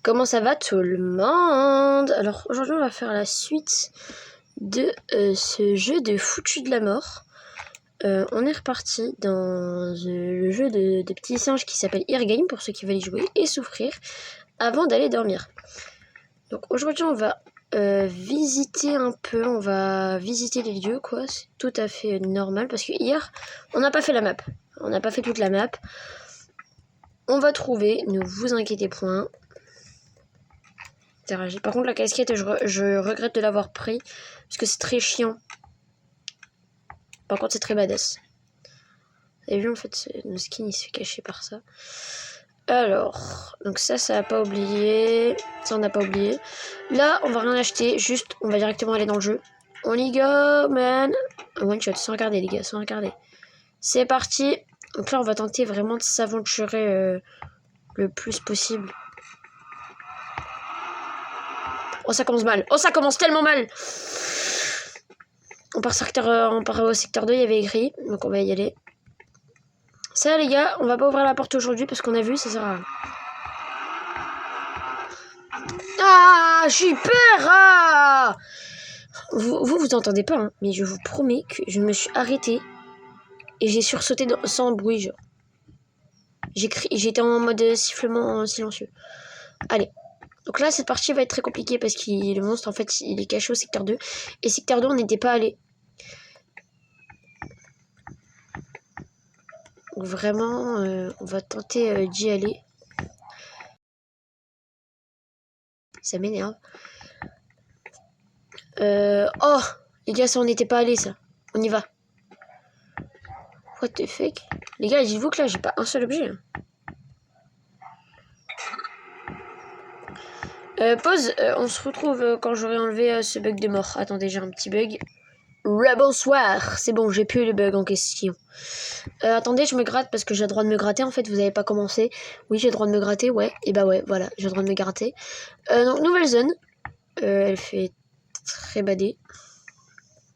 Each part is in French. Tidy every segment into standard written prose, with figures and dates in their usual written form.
Comment ça va tout le monde? Alors aujourd'hui on va faire la suite de ce jeu de foutu de la mort. On est reparti dans le jeu de petits singes qui s'appelle Ear Game pour ceux qui veulent y jouer et souffrir avant d'aller dormir. Donc aujourd'hui on va visiter un peu, on va visiter les lieux quoi, c'est tout à fait normal parce que hier on n'a pas fait la map, on n'a pas fait toute la map. On va trouver, ne vous inquiétez point. Par contre la casquette je regrette de l'avoir pris parce que c'est très chiant. Par contre c'est très badass. Vous avez vu en fait le skin il se fait cacher par ça. Alors donc ça a pas oublié. Ça on n'a pas oublié. Là on va rien acheter, juste on va directement aller dans le jeu. On y go man. One shot sans regarder les gars, sans regarder. C'est parti. Donc là on va tenter vraiment de s'aventurer le plus possible. Oh ça commence mal. Oh ça commence tellement mal. On part au secteur 2, il y avait écrit. Donc on va y aller. Ça les gars, on va pas ouvrir la porte aujourd'hui parce qu'on a vu, ça sert à rien. Ah, j'ai eu peur. Ah vous entendez pas, hein, mais je vous promets que je me suis arrêtée et j'ai sursauté sans bruit, genre. J'étais en mode sifflement silencieux. Allez. Donc là, cette partie va être très compliquée parce que le monstre, en fait, il est caché au secteur 2. Et secteur 2, on n'était pas allé. Donc vraiment, on va tenter d'y aller. Ça m'énerve. Oh, les gars, ça, on n'était pas allé, ça. On y va. What the fuck? Les gars, dites-vous que là, j'ai pas un seul objet. Hein. Pause, on se retrouve quand j'aurai enlevé ce bug de mort. Attendez, j'ai un petit bug. Bonsoir, c'est bon, j'ai plus le bug en question. Attendez, je me gratte parce que j'ai le droit de me gratter. En fait, vous avez pas commencé. Oui, j'ai le droit de me gratter, ouais. Et bah ouais, voilà, j'ai le droit de me gratter. Donc, nouvelle zone. Elle fait très badée.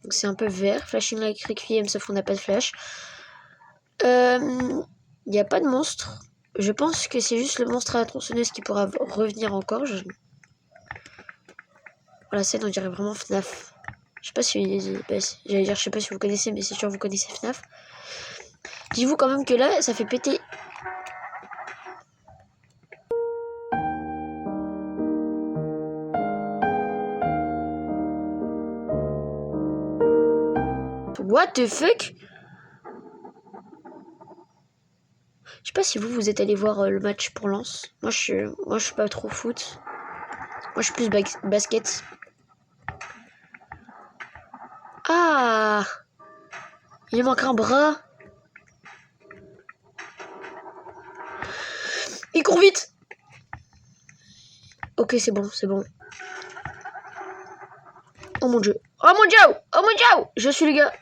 Donc, c'est un peu vert. Flashing like Requiem, sauf qu'on n'a pas de flash. Il n'y a pas de monstre. Je pense que c'est juste le monstre à la tronçonneuse qui pourra revenir encore. Voilà, scène, on dirait vraiment FNAF. Je sais pas si... j'allais dire, je sais pas si vous connaissez, mais c'est sûr vous connaissez FNAF. Dites-vous quand même que là, ça fait péter... What the fuck? Je sais pas si vous êtes allé voir le match pour Lens. Moi, je suis pas trop foot. Moi, je suis plus basket. Ah! Il manque un bras. Il court vite. Ok, c'est bon, c'est bon. Oh mon dieu. Oh mon dieu! Oh mon dieu! Je suis le gars.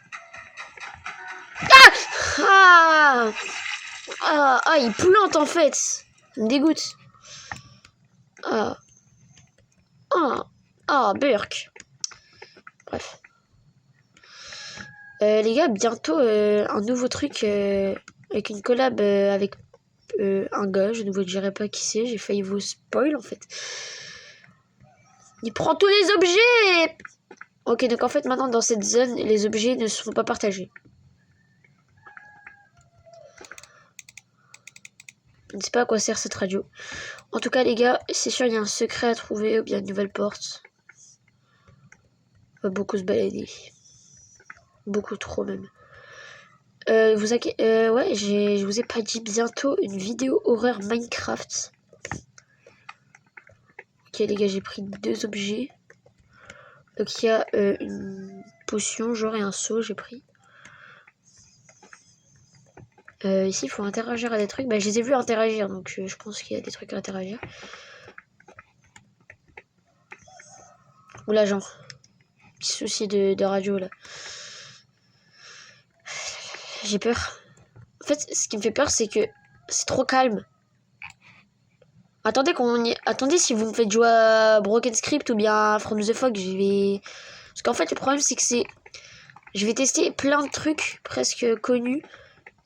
Ah! Ah, il plante en fait. Ça me dégoûte. Burk. Bref. Les gars, bientôt un nouveau truc avec une collab avec un gars. Je ne vous dirai pas qui c'est. J'ai failli vous spoil en fait. Il prend tous les objets. Ok, donc en fait maintenant dans cette zone, les objets ne sont pas partagés. Je ne sais pas à quoi sert cette radio. En tout cas les gars, c'est sûr il y a un secret à trouver ou bien une nouvelle porte. On va beaucoup se balader. Beaucoup trop même. Ouais, je vous ai pas dit bientôt une vidéo horreur Minecraft. Ok les gars, j'ai pris 2 objets. Donc il y a une potion, genre et un seau, j'ai pris. Ici, il faut interagir à des trucs. Bah, je les ai vus interagir, donc je pense qu'il y a des trucs à interagir. Oula, genre. Petit souci de radio, là. J'ai peur. En fait, ce qui me fait peur, c'est que c'est trop calme. Attendez, si vous me faites jouer à Broken Script ou bien à From the Fog, je vais... Parce qu'en fait, le problème, c'est que je vais tester plein de trucs presque connus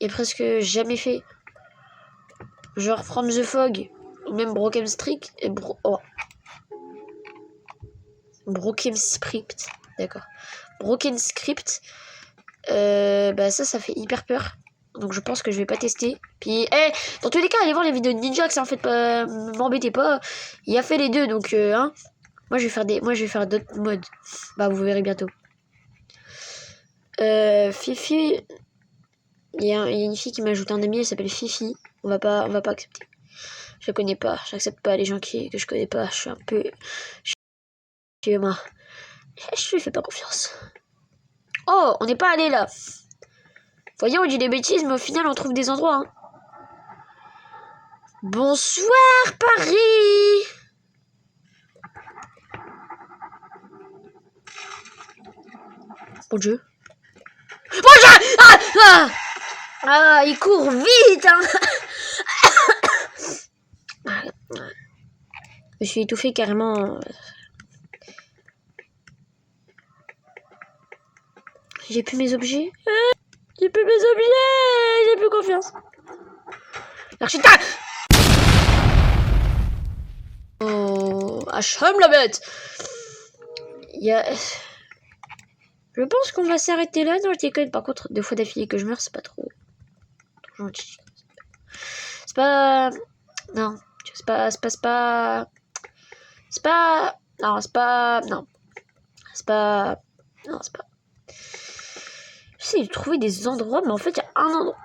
et presque jamais fait. Genre From the Fog. même Broken Strict et Broken Script, d'accord. Broken Script, bah ça fait hyper peur. Donc je pense que je vais pas tester. Puis, dans tous les cas, allez voir les vidéos de Ninjax, en fait, pas m'embêtez pas. Il a fait les deux, donc hein. Moi je vais faire d'autres modes. Bah vous verrez bientôt. Fifi, il y a une fille qui m'a ajouté un ami, elle s'appelle Fifi. On va pas accepter. Je la connais pas, j'accepte pas les gens que je connais pas. Je suis un peu, moi, je lui fais pas confiance. Oh, on n'est pas allé là. Voyons, on dit des bêtises, mais au final, on trouve des endroits. Hein. Bonsoir, Paris. Mon Dieu. Bonjour. Ah, il court vite. Hein. Je suis étouffée carrément. J'ai plus mes objets. J'ai plus mes objets. J'ai plus confiance. L'architecte. Oh, HM la bête. Je pense qu'on va s'arrêter là. Non, je déconne. Par contre, 2 fois d'affilée que je meurs, c'est pas trop gentil. C'est pas... Non. C'est pas... Non, c'est pas... Non. C'est pas... Non, c'est pas... J'essaie de trouver des endroits, mais en fait, il y a un endroit...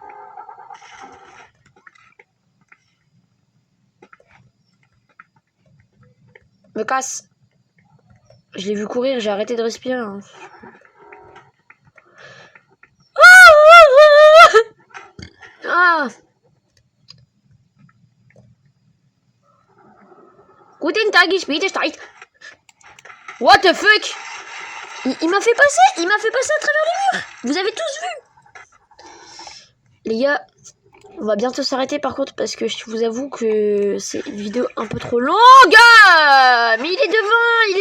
Me casse. Je l'ai vu courir, j'ai arrêté de respirer. Hein. Ah. Guten Tag, ich bitte steigt. What the fuck? Il m'a fait passer à travers les murs. Vous avez tous vu? Les gars, on va bientôt s'arrêter par contre parce que je vous avoue que c'est une vidéo un peu trop longue. Mais il est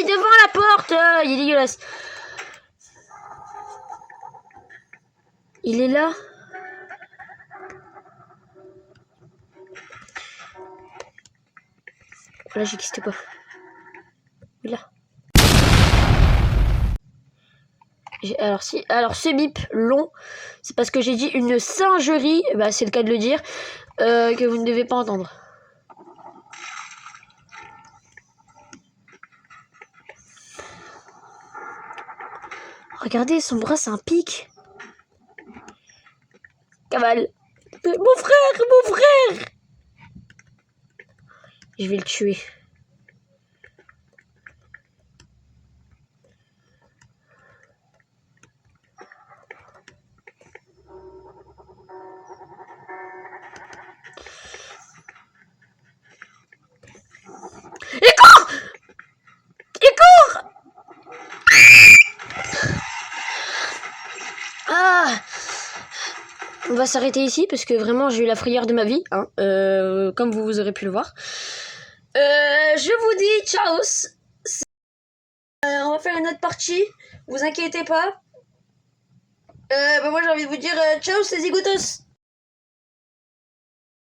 devant la porte. Il est dégueulasse. Il est là. Là, j'existe pas. Il est là. Alors ce bip long, c'est parce que j'ai dit une singerie, bah c'est le cas de le dire, que vous ne devez pas entendre. Regardez, son bras c'est un pic. Cavale. Mon frère. Je vais le tuer. Il court. Ah. On va s'arrêter ici parce que vraiment j'ai eu la frayeur de ma vie, hein, comme vous aurez pu le voir. Je vous dis ciao. On va faire une autre partie. Vous inquiétez pas. Moi j'ai envie de vous dire ciao, c'est Zigoutos.